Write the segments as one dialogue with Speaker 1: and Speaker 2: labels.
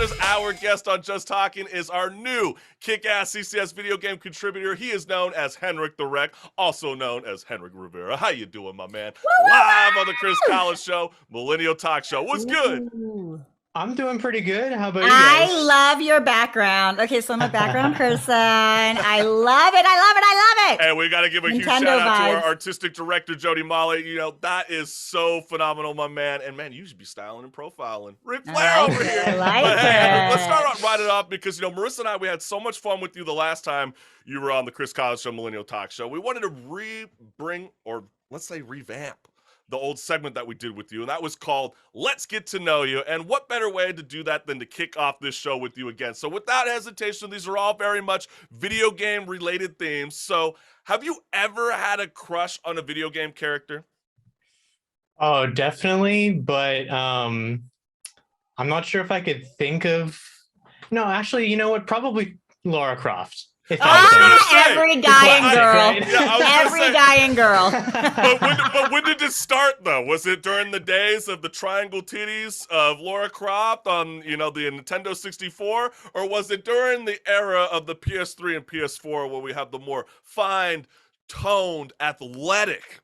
Speaker 1: listeners, our guest on Just Talking is our new kick-ass CCS video game contributor. He is known as HenricK the WrecK, also known as HenricK Rivera. How you doing, my man? Live on the Chris Collins Show, Millennial Talk Show. What's good?
Speaker 2: Ooh, I'm doing pretty good. How about you
Speaker 3: I
Speaker 2: guys?
Speaker 3: love your background. Okay, so I'm a background person. I love it. I love it. I love it.
Speaker 1: And we got to give a huge
Speaker 3: Nintendo
Speaker 1: shout out to our
Speaker 3: vibes.
Speaker 1: artistic director, Jody Molly. You know, that is so phenomenal, my man. And man, you should be styling and profiling. Ric Flair over here.
Speaker 3: I like
Speaker 1: But hey, let's
Speaker 3: it.
Speaker 1: start out right it off because, you know, Marissa and I, we had so much fun with you the last time you were on the Chris Collins Show, Millennial Talk Show. We wanted to revamp the old segment that we did with you, and that was called Let's Get to Know You. And what better way to do that than to kick off this show with you again? So without hesitation, these are all very much video game related themes. So have you ever had a crush on a video game character?
Speaker 2: Oh, definitely, but I'm not sure if I could think of. No, actually, you know what? Probably Lara Croft. If I
Speaker 1: was
Speaker 2: think.
Speaker 1: gonna say,
Speaker 3: Every guy and
Speaker 2: classic,
Speaker 3: girl.
Speaker 2: right?
Speaker 1: Yeah, I was gonna
Speaker 3: Every
Speaker 1: say-
Speaker 3: guy and girl.
Speaker 1: But when did this start, though? Was it during the days of the triangle titties of Lara Croft on, you know, the Nintendo 64? Or was it during the era of the PS3 and PS4 where we have the more fine-toned, athletic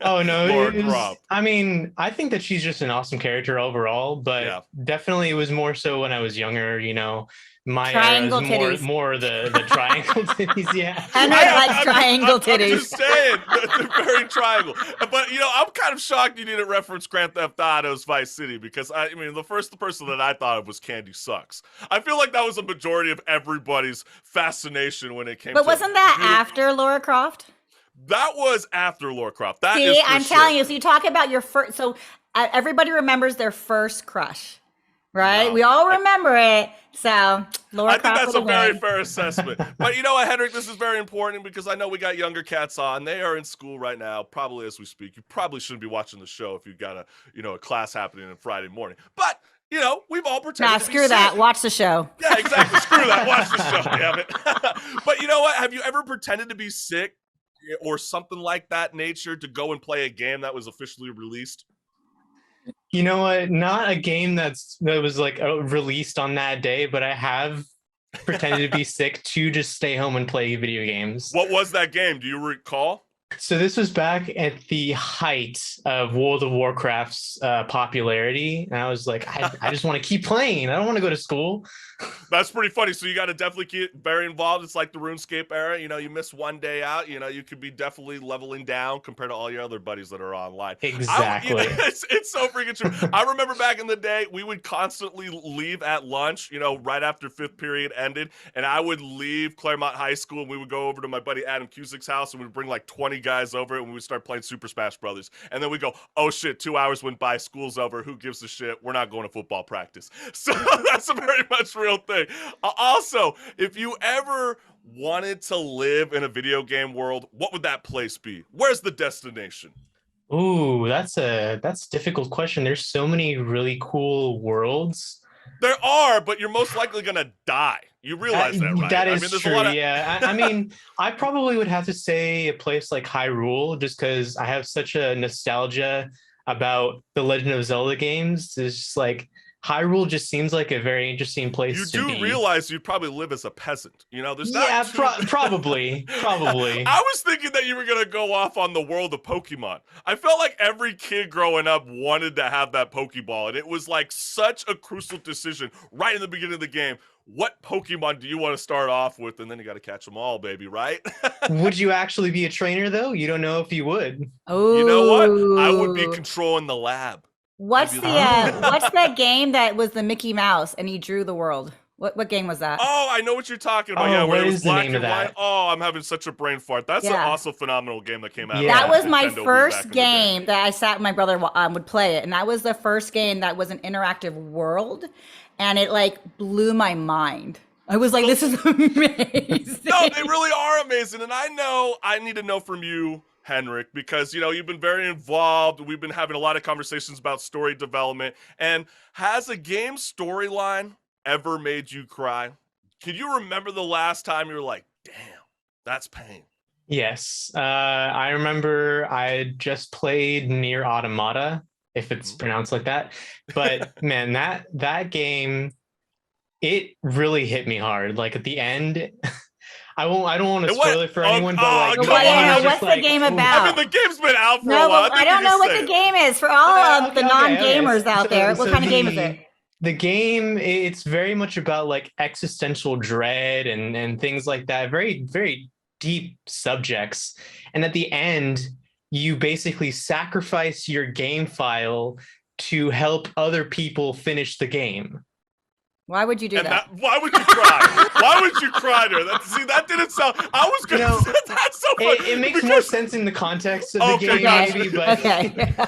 Speaker 2: Oh no,
Speaker 1: Lara
Speaker 2: it was,
Speaker 1: Croft?
Speaker 2: I mean, I think that she's just an awesome character overall, but
Speaker 1: Yeah.
Speaker 2: definitely it was more so when I was younger. You know, my
Speaker 3: Triangle
Speaker 2: era
Speaker 3: titties.
Speaker 2: is more the triangle titties. Yeah.
Speaker 3: Henrik likes triangle
Speaker 1: I'm
Speaker 3: titties.
Speaker 1: just saying, they're very triangle. But, you know, I'm kind of shocked you didn't reference Grand Theft Auto's Vice City because, I mean, the first person that I thought of was Candy Sucks. I feel like that was a majority of everybody's fascination when it came to
Speaker 3: But wasn't that
Speaker 1: beautiful-
Speaker 3: after Lara Croft?
Speaker 1: That was after Lara Croft. That
Speaker 3: See,
Speaker 1: is for
Speaker 3: I'm
Speaker 1: sure.
Speaker 3: telling you. So you talk about your first. So everybody remembers their first crush, right?
Speaker 1: No,
Speaker 3: we all remember it. So Lara
Speaker 1: I think
Speaker 3: Croft
Speaker 1: that's a
Speaker 3: would
Speaker 1: very
Speaker 3: win.
Speaker 1: fair assessment. But you know what, HenricK, this is very important because I know we got younger cats on. They are in school right now, probably as we speak. You probably shouldn't be watching the show if you've got a class happening on Friday morning. But you know, we've all pretended
Speaker 3: Nah,
Speaker 1: to be
Speaker 3: screw that.
Speaker 1: sick.
Speaker 3: Watch the show.
Speaker 1: Yeah, exactly. Screw that. Watch the show, damn it. But you know what? Have you ever pretended to be sick or something like that nature to go and play a game that was officially released?
Speaker 2: You know what? Not a game that was like released on that day, but I have pretended to be sick to just stay home and play video games.
Speaker 1: What was that game? Do you recall?
Speaker 2: So this was back at the height of World of Warcraft's popularity, and I was like, I just want to keep playing. I don't want to go to school.
Speaker 1: That's pretty funny. So you got to definitely keep very involved. It's like the RuneScape era. You know, you miss one day out, you know, you could be definitely leveling down compared to all your other buddies that are online.
Speaker 2: Exactly.
Speaker 1: It's so freaking true. I remember back in the day, we would constantly leave at lunch, you know, right after fifth period ended. And I would leave Claremont High School and we would go over to my buddy Adam Cusick's house and we'd bring like 20 guys over and we would start playing Super Smash Brothers. And then we go, oh shit, 2 hours went by, school's over. Who gives a shit? We're not going to football practice. So that's a very much real thing. Also, if you ever wanted to live in a video game world, what would that place be? Where's the destination?
Speaker 2: Ooh, that's a difficult question. There's so many really cool worlds.
Speaker 1: There are, but you're most likely gonna die. You realize that, right?
Speaker 2: That is
Speaker 1: I mean, there's
Speaker 2: true.
Speaker 1: a lot of
Speaker 2: Yeah, I mean, I probably would have to say a place like Hyrule, just because I have such a nostalgia about the Legend of Zelda games. It's just like Hyrule just seems like a very interesting place
Speaker 1: You
Speaker 2: to
Speaker 1: do
Speaker 2: be.
Speaker 1: realize you'd probably live as a peasant. You know, there's not
Speaker 2: Yeah,
Speaker 1: too-
Speaker 2: probably.
Speaker 1: I was thinking that you were going to go off on the world of Pokemon. I felt like every kid growing up wanted to have that Pokeball, and it was like such a crucial decision right in the beginning of the game. What Pokemon do you want to start off with? And then you got to catch them all, baby, right?
Speaker 2: Would you actually be a trainer, though? You don't know if you would.
Speaker 3: Oh,
Speaker 1: You know what? I would be controlling the lab.
Speaker 3: What's
Speaker 1: I'd
Speaker 3: the
Speaker 1: be like-
Speaker 3: what's that game that was the Mickey Mouse and he drew the world? What game was that?
Speaker 1: Oh, I know what you're talking about.
Speaker 2: Oh,
Speaker 1: Yeah, where
Speaker 2: what
Speaker 1: it was
Speaker 2: is the
Speaker 1: black
Speaker 2: name
Speaker 1: and
Speaker 2: of
Speaker 1: white.
Speaker 2: that?
Speaker 1: Oh, I'm having such a brain fart. That's an
Speaker 3: Yeah.
Speaker 1: also phenomenal game that came out.
Speaker 2: Yeah.
Speaker 3: That was my
Speaker 1: Nintendo Wii back
Speaker 3: first
Speaker 1: in the day.
Speaker 3: game that I sat with my brother would play it, and that was the first game that was an interactive world, and it like blew my mind. I was like, "This is amazing."
Speaker 1: No, they really are amazing. And I know I need to know from you, HenricK, because, you know, you've been very involved. We've been having a lot of conversations about story development. And has a game storyline ever made you cry? Can you remember the last time you were like, damn, that's pain?
Speaker 2: Yes. I remember I just played Near Automata, if it's pronounced like that. But man, that game it really hit me hard. Like at the end, I don't want to
Speaker 1: And what-
Speaker 2: spoil it for
Speaker 1: oh,
Speaker 2: anyone,
Speaker 1: oh,
Speaker 2: but like,
Speaker 1: come
Speaker 3: Well,
Speaker 1: on,
Speaker 3: yeah,
Speaker 1: I was
Speaker 3: what's
Speaker 2: just
Speaker 3: the
Speaker 2: like,
Speaker 3: game
Speaker 2: ooh.
Speaker 3: about?
Speaker 1: I mean, the game's been out for a
Speaker 3: No,
Speaker 1: while.
Speaker 3: but I don't know what the game is for all of the non-gamers out there. What kind of game is it?
Speaker 2: The game, it's very much about like existential dread and things like that. Very, very deep subjects. And at the end, you basically sacrifice your game file to help other people finish the game.
Speaker 3: Why would you do
Speaker 1: And
Speaker 3: that?
Speaker 1: why would you cry? Why would you cry there? That didn't sound. I was gonna. That's so funny.
Speaker 2: It makes more sense in the context of the
Speaker 1: Okay,
Speaker 2: game,
Speaker 1: gotcha.
Speaker 2: maybe, but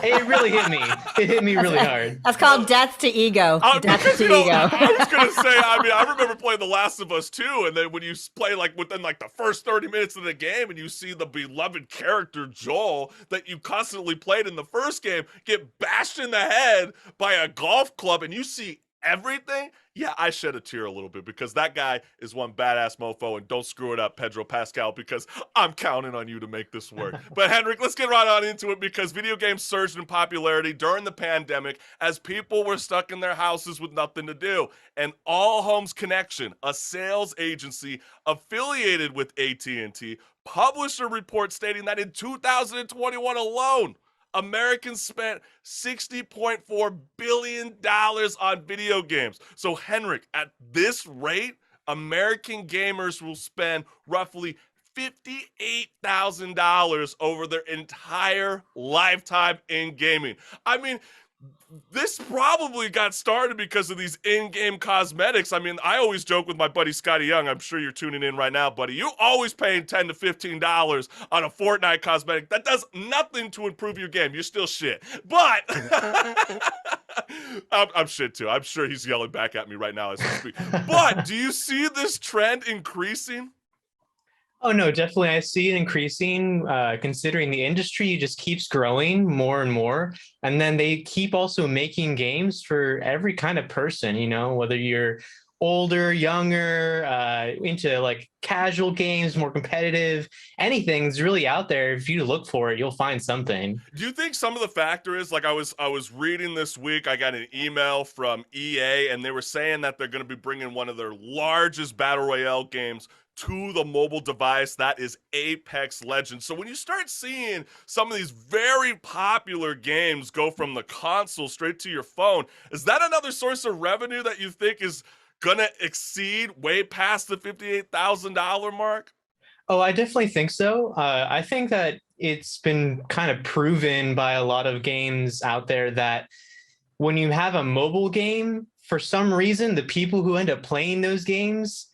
Speaker 2: it really hit me. It hit me really hard.
Speaker 3: That's called death to ego. Death
Speaker 1: Because
Speaker 3: to
Speaker 1: you know,
Speaker 3: ego.
Speaker 1: I was gonna say. I mean, I remember playing The Last of Us 2, and then when you play like within like the first 30 minutes of the game, and you see the beloved character Joel that you constantly played in the first game get bashed in the head by a golf club, and you see everything. Yeah, I shed a tear a little bit because that guy is one badass mofo, and don't screw it up, Pedro Pascal, because I'm counting on you to make this work. But HenricK, let's get right on into it because video games surged in popularity during the pandemic as people were stuck in their houses with nothing to do. And All Homes Connection, a sales agency affiliated with AT&T, published a report stating that in 2021 alone, Americans spent $60.4 billion on video games. So, HenricK, at this rate, American gamers will spend roughly $58,000 over their entire lifetime in gaming. I mean, this probably got started because of these in-game cosmetics. I mean, I always joke with my buddy Scotty Young. I'm sure you're tuning in right now, buddy. You always paying $10 to $15 on a Fortnite cosmetic. That does nothing to improve your game. You're still shit. But I'm shit too. I'm sure he's yelling back at me right now as we speak. But do you see this trend increasing?
Speaker 2: Oh no, definitely. I see it increasing, considering the industry just keeps growing more and more. And then they keep also making games for every kind of person, you know, whether you're older, younger, into like casual games, more competitive, anything's really out there. If you look for it, you'll find something.
Speaker 1: Do you think some of the factor is like I was reading this week, I got an email from EA and they were saying that they're going to be bringing one of their largest battle royale games to the mobile device, that is Apex Legends. So when you start seeing some of these very popular games go from the console straight to your phone, is that another source of revenue that you think is gonna exceed way past the $58,000 mark?
Speaker 2: Oh, I definitely think so. I think that it's been kind of proven by a lot of games out there that when you have a mobile game, for some reason, the people who end up playing those games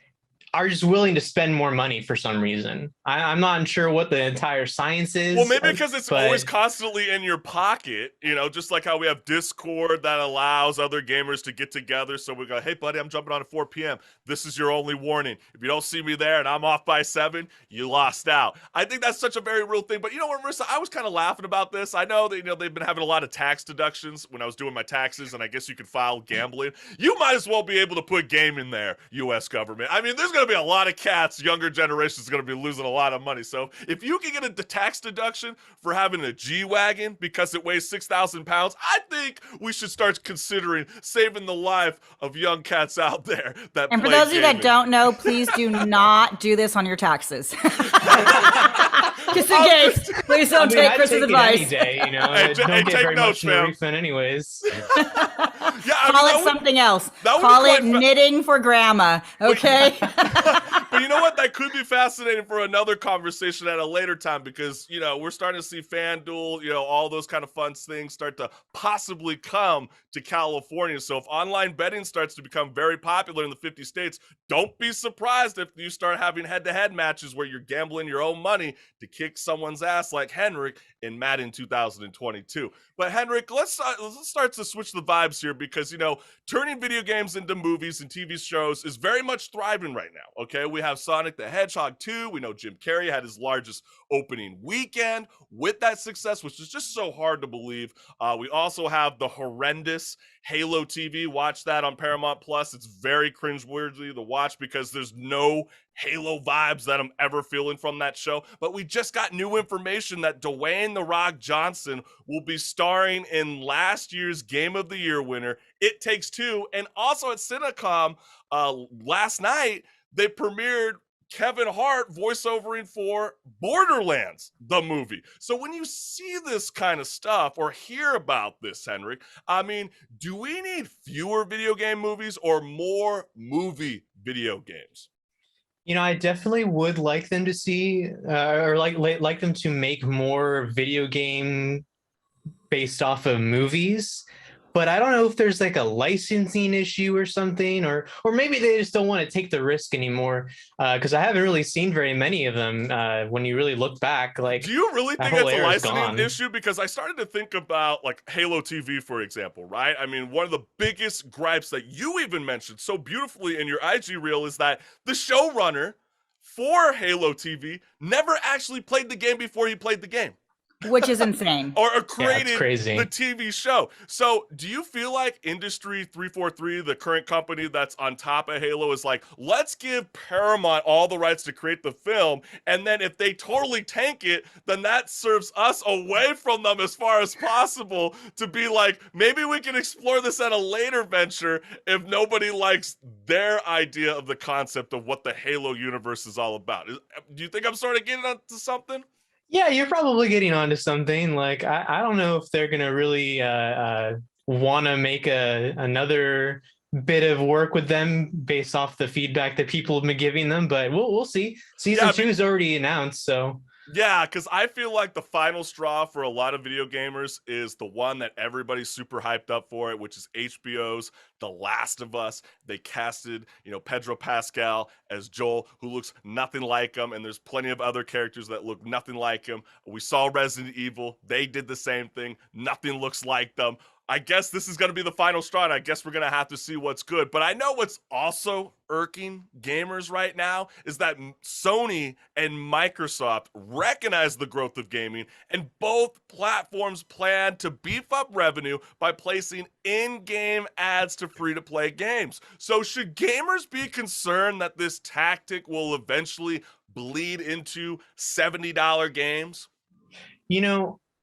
Speaker 2: are just willing to spend more money for some reason. I'm not sure what the entire science is.
Speaker 1: Well, maybe because it's always constantly in your pocket, you know, just like how we have Discord that allows other gamers to get together. So we go, hey, buddy, I'm jumping on at 4 p.m. This is your only warning. If you don't see me there and I'm off by 7, you lost out. I think that's such a very real thing. But you know what, Marissa, I was kind of laughing about this. I know that, you know, they've been having a lot of tax deductions when I was doing my taxes, and I guess you could file gambling. You might as well be able to put game in there, U.S. government. I mean, there's going to be a lot of cats, younger generations going to be losing a lot of money. So if you can get a tax deduction for having a G-Wagon because it weighs 6,000 pounds, I think we should start considering saving the life of young cats out there that
Speaker 3: And for
Speaker 1: play
Speaker 3: those of you that
Speaker 1: gaming.
Speaker 3: don't know, please do not do this on your taxes. Just in case, please don't take
Speaker 2: I'd
Speaker 3: Chris's
Speaker 2: take it
Speaker 3: advice.
Speaker 2: any day, you know.
Speaker 1: Hey,
Speaker 2: Don't
Speaker 1: hey,
Speaker 2: get
Speaker 1: take
Speaker 2: very
Speaker 1: notes,
Speaker 2: much in a
Speaker 1: fam.
Speaker 2: refund anyways.
Speaker 1: Yeah, I
Speaker 3: Call
Speaker 1: mean,
Speaker 3: it something else.
Speaker 1: that would be
Speaker 3: Call it
Speaker 1: quite
Speaker 3: knitting for grandma. Okay.
Speaker 1: But you know what? That could be fascinating for another conversation at a later time because, you know, we're starting to see FanDuel, you know, all those kind of fun things start to possibly come to California. So if online betting starts to become very popular in the 50 states, don't be surprised if you start having head-to-head matches where you're gambling your own money to kick someone's ass like HenricK in Madden 2022. But HenricK, let's start to switch the vibes here because, you know, turning video games into movies and TV shows is very much thriving right now, okay? We have have Sonic the Hedgehog 2. We know Jim Carrey had his largest opening weekend with that success, which is just so hard to believe. We also have the horrendous Halo TV. Watch that on Paramount Plus. It's very cringeworthy to watch because there's no Halo vibes that I'm ever feeling from that show. But we just got new information that Dwayne "The Rock" Johnson will be starring in last year's Game of the Year winner, It Takes Two. And also at Cinecom last night, they premiered Kevin Hart voiceovering for Borderlands, the movie. So when you see this kind of stuff or hear about this, HenricK, I mean, do we need fewer video game movies or more movie video games?
Speaker 2: You know, I definitely would like them to see, or like them to make more video game based off of movies. But I don't know if there's like a licensing issue or something, or maybe they just don't want to take the risk anymore. Because I haven't really seen very many of them. When you really look back, like,
Speaker 1: do you really think
Speaker 2: whole
Speaker 1: it's a
Speaker 2: era is
Speaker 1: licensing
Speaker 2: gone.
Speaker 1: issue? Because I started to think about like Halo TV, for example, right? I mean, one of the biggest gripes that you even mentioned so beautifully in your IG reel is that the showrunner for Halo TV never actually played the game before he played the game.
Speaker 3: Which is insane.
Speaker 1: or
Speaker 2: Yeah, it's
Speaker 1: created
Speaker 2: crazy.
Speaker 1: the TV show. So do you feel like Industry 343, the current company that's on top of Halo, is like, let's give Paramount all the rights to create the film, and then if they totally tank it, then that serves us away from them as far as possible to be like, maybe we can explore this at a later venture if nobody likes their idea of the concept of what the Halo universe is all about. Do you think I'm sort of getting onto something?
Speaker 2: Yeah, you're probably getting onto something. Like, I don't know if they're gonna really want to make another bit of work with them based off the feedback that people have been giving them, but we'll see. Season 2 is already announced, so.
Speaker 1: Yeah, because I feel like the final straw for a lot of video gamers is the one that everybody's super hyped up for it, which is HBO's The Last of Us. They casted, Pedro Pascal as Joel, who looks nothing like him, and there's plenty of other characters that look nothing like him. We saw Resident Evil. They did the same thing. Nothing looks like them. I guess this is going to be the final straw, and I guess we're going to have to see what's good. But I know what's also irking gamers right now is that Sony and Microsoft recognize the growth of gaming, and both platforms plan to beef up revenue by placing in-game ads to free-to-play games. So should gamers be concerned that this tactic will eventually bleed into $70 games?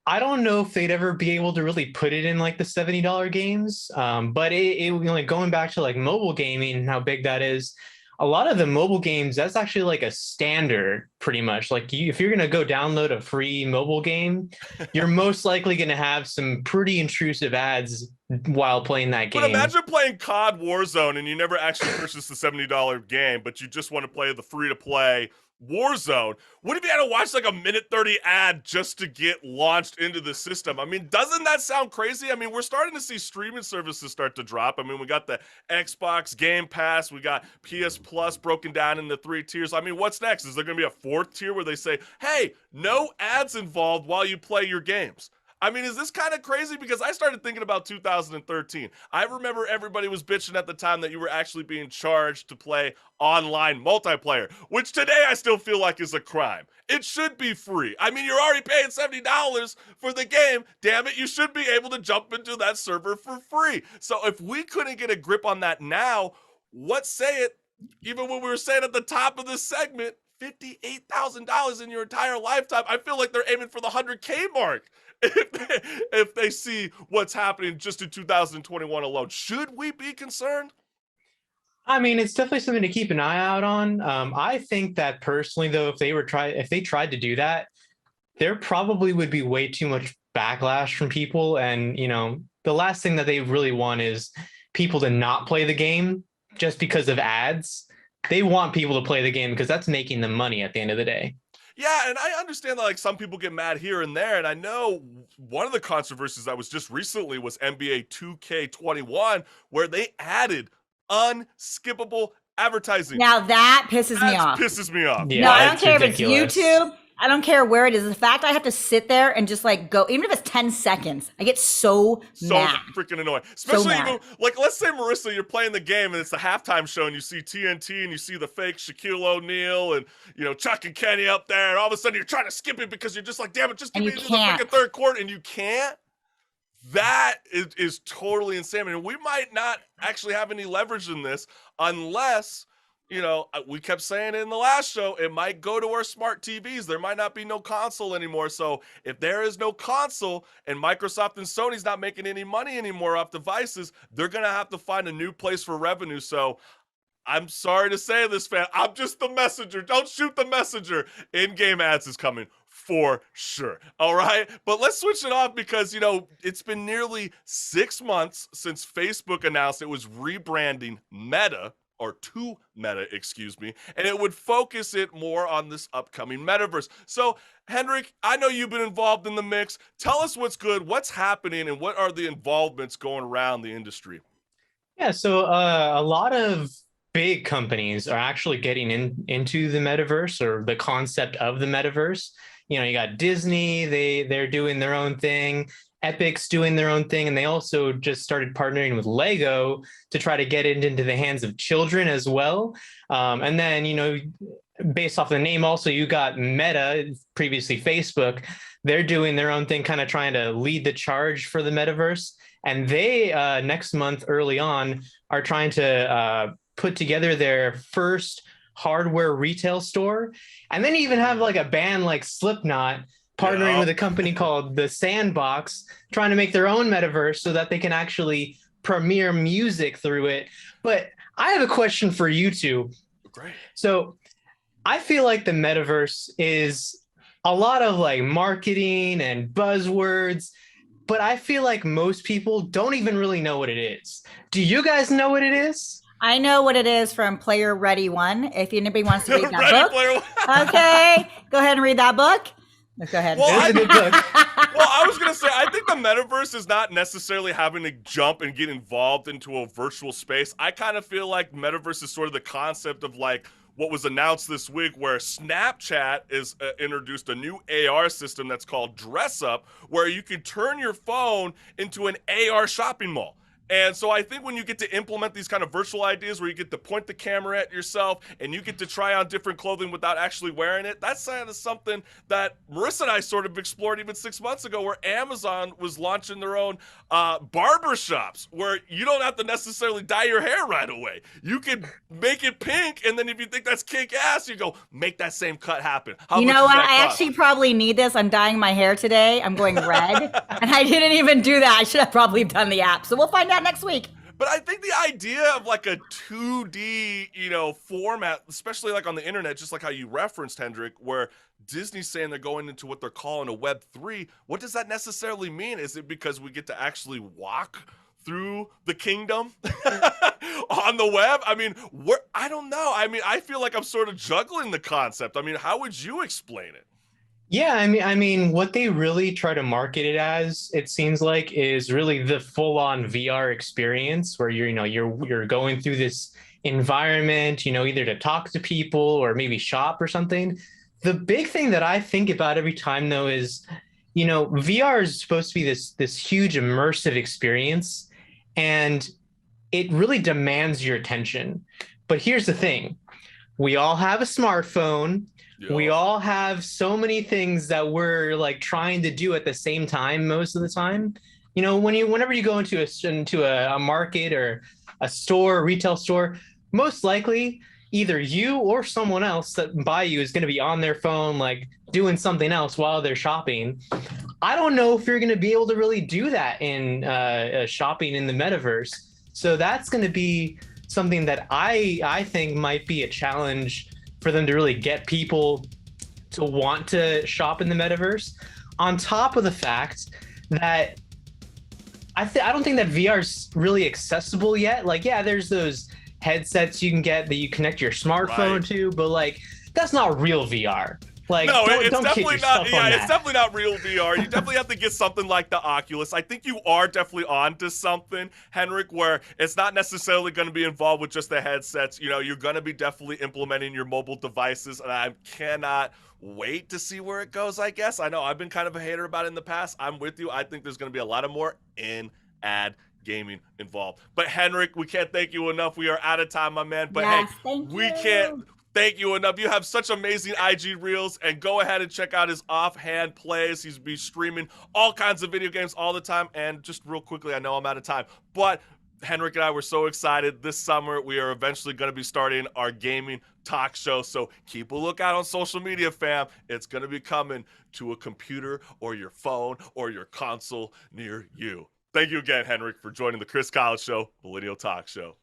Speaker 2: I don't know if they'd ever be able to really put it in like the $70 games. But like going back to like mobile gaming and how big that is, a lot of the mobile games, that's actually like a standard pretty much. Like if you're going to go download a free mobile game, you're most likely going to have some pretty intrusive ads while playing that game.
Speaker 1: But imagine playing COD Warzone and you never actually purchased the $70 game, but you just want to play the free-to-play Warzone. What if you had to watch like a minute 30 ad just to get launched into the system? I mean, doesn't that sound crazy? I mean, we're starting to see streaming services start to drop. I mean, we got the Xbox Game Pass, we got PS Plus broken down into 3 tiers. I mean, what's next? Is there going to be a 4th tier where they say, hey, no ads involved while you play your games? I mean, is this kind of crazy? Because I started thinking about 2013. I remember everybody was bitching at the time that you were actually being charged to play online multiplayer, which today I still feel like is a crime. It should be free. I mean, you're already paying $70 for the game. Damn it, you should be able to jump into that server for free. So if we couldn't get a grip on that now, what say it, even when we were saying at the top of this segment, $58,000 in your entire lifetime, I feel like they're aiming for the 100K mark. If they see what's happening just in 2021 alone. Should we be concerned?
Speaker 2: I mean, it's definitely something to keep an eye out on. I think that personally, though, if they tried to do that, there probably would be way too much backlash from people. And, the last thing that they really want is people to not play the game just because of ads. They want people to play the game because that's making them money at the end of the day.
Speaker 1: Yeah, and I understand that like some people get mad here and there, and I know one of the controversies that was just recently was NBA 2K21, where they added unskippable advertising.
Speaker 3: Now that pisses me off.
Speaker 1: Pisses me off.
Speaker 2: Yeah,
Speaker 3: No, I don't care
Speaker 2: ridiculous.
Speaker 3: if it's YouTube. I don't care where it is. The fact I have to sit there and just like go, even if it's 10 seconds, I get so mad.
Speaker 1: Freaking annoying. Especially
Speaker 3: mad.
Speaker 1: even, like, let's say, Marissa, you're playing the game and it's the halftime show and you see TNT and you see the fake Shaquille O'Neal and, you know, Chuck and Kenny up there, and all of a sudden you're trying to skip it because you're just like, damn it, just give me the freaking third quarter, and you can't. That is totally insane. And we might not actually have any leverage in this unless, you know, we kept saying it in the last show, it might go to our smart TVs. There might not be no console anymore. So if there is no console and Microsoft and Sony's not making any money anymore off devices, they're going to have to find a new place for revenue. So I'm sorry to say this, fan. I'm just the messenger. Don't shoot the messenger. In-game ads is coming for sure. All right. But let's switch it off because, you know, it's been nearly 6 months since Facebook announced it was rebranding Meta, or to Meta, excuse me, and it would focus it more on this upcoming metaverse. So, HenricK, I know you've been involved in the mix. Tell us what's good, what's happening, and what are the involvements going around the industry?
Speaker 2: Yeah, so a lot of big companies are actually getting into the metaverse, or the concept of the metaverse. You know, you got Disney, they're doing their own thing. Epic's doing their own thing, and they also just started partnering with Lego to try to get it into the hands of children as well. And then, you know, based off the name, also you got Meta, previously Facebook. They're doing their own thing, kind of trying to lead the charge for the metaverse. And they next month, early on, are trying to put together their first hardware retail store, and then even have like a band like Slipknot partnering with a company called The Sandbox, trying to make their own metaverse so that they can actually premiere music through it. But I have a question for you two.
Speaker 1: Great.
Speaker 2: So I feel like the metaverse is a lot of like marketing and buzzwords, but I feel like most people don't even really know what it is. Do you guys know what it is?
Speaker 3: I know what it is from Player Ready 1. If anybody wants to read that book. Okay, go ahead and read that book. Let's go ahead.
Speaker 1: Well, I was going to say, I think the metaverse is not necessarily having to jump and get involved into a virtual space. I kind of feel like metaverse is sort of the concept of like what was announced this week, where Snapchat is introduced a new AR system that's called Dress Up, where you can turn your phone into an AR shopping mall. And so I think when you get to implement these kind of virtual ideas where you get to point the camera at yourself and you get to try on different clothing without actually wearing it, that's kind of something that Marissa and I sort of explored even 6 months ago, where Amazon was launching their own barber shops where you don't have to necessarily dye your hair right away. You can make it pink, and then if you think that's kick ass, you go make that same cut happen.
Speaker 3: You know what? I actually probably need this. I'm dyeing my hair today. I'm going red, and I didn't even do that. I should have probably done the app. So we'll find out next week.
Speaker 1: But I think the idea of like a 2D, you know, format, especially like on the internet, just like how you referenced, HenricK, where Disney's saying they're going into what they're calling a Web3. What does that necessarily mean? Is it because we get to actually walk through the kingdom on the web? I mean, I don't know. I mean, I feel like I'm sort of juggling the concept. I mean, how would you explain it?
Speaker 2: Yeah, I mean, what they really try to market it as, it seems like, is really the full-on VR experience, where you're going through this environment, you know, either to talk to people or maybe shop or something. The big thing that I think about every time, though, is, you know, VR is supposed to be this huge immersive experience, and it really demands your attention. But here's the thing: we all have a smartphone. Yeah. We all have so many things that we're like trying to do at the same time most of the time. You know, whenever you go into a market or a store, a retail store, most likely either you or someone else that by you is going to be on their phone, like doing something else while they're shopping. I don't know if you're going to be able to really do that in shopping in the metaverse. So that's going to be something that I think might be a challenge for them to really get people to want to shop in the metaverse, on top of the fact that I don't think that VR is really accessible yet. Like, yeah, there's those headsets you can get that you connect your smartphone to, but like, that's not real VR. Like,
Speaker 1: no, it's
Speaker 2: don't
Speaker 1: definitely not. Yeah, it's definitely not real VR. You definitely have to get something like the Oculus. I think you are definitely onto something, HenricK, where it's not necessarily going to be involved with just the headsets. You know, you're going to be definitely implementing your mobile devices, and I cannot wait to see where it goes, I guess. I know I've been kind of a hater about it in the past. I'm with you. I think there's going to be a lot of more in-ad gaming involved. But HenricK, we can't thank you enough. We are out of time, my man. But
Speaker 3: Yes,
Speaker 1: hey,
Speaker 3: thank
Speaker 1: we
Speaker 3: you.
Speaker 1: can't thank you enough. You have such amazing IG reels, and go ahead and check out his offhand plays. He's be streaming all kinds of video games all the time. And just real quickly, I know I'm out of time, but HenricK and I were so excited. This summer, we are eventually going to be starting our gaming talk show. So keep a lookout on social media, fam. It's going to be coming to a computer or your phone or your console near you. Thank you again, HenricK, for joining the Chris Collins Show, Millennial Talk Show.